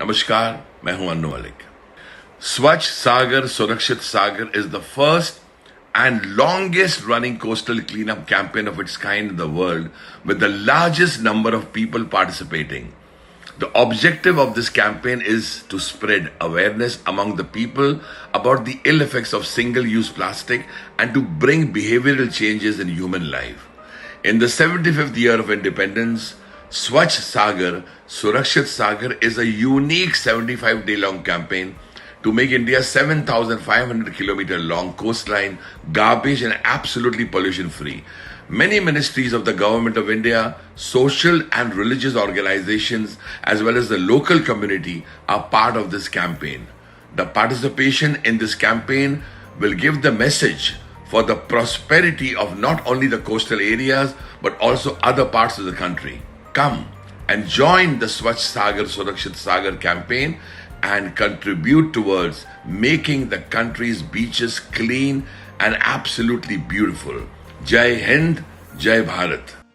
नमस्कार, मैं हूं Annu Malik. Swachh Sagar Surakshit Sagar is the first and longest running coastal cleanup campaign of its kind in the world, with the largest number of people participating. The objective of this campaign is to spread awareness among the people about the ill effects of single-use plastic and to bring behavioral changes in human life. In the 75th year of independence, Swachh Sagar Surakshit Sagar is a unique 75-day-long campaign to make India's 7,500-kilometer long coastline garbage and absolutely pollution-free. Many ministries of the Government of India, social and religious organizations, as well as the local community are part of this campaign. The participation in this campaign will give the message for the prosperity of not only the coastal areas but also other parts of the country. Come and join the Swachh Sagar Surakshit Sagar campaign and contribute towards making the country's beaches clean and absolutely beautiful. Jai Hind, Jai Bharat.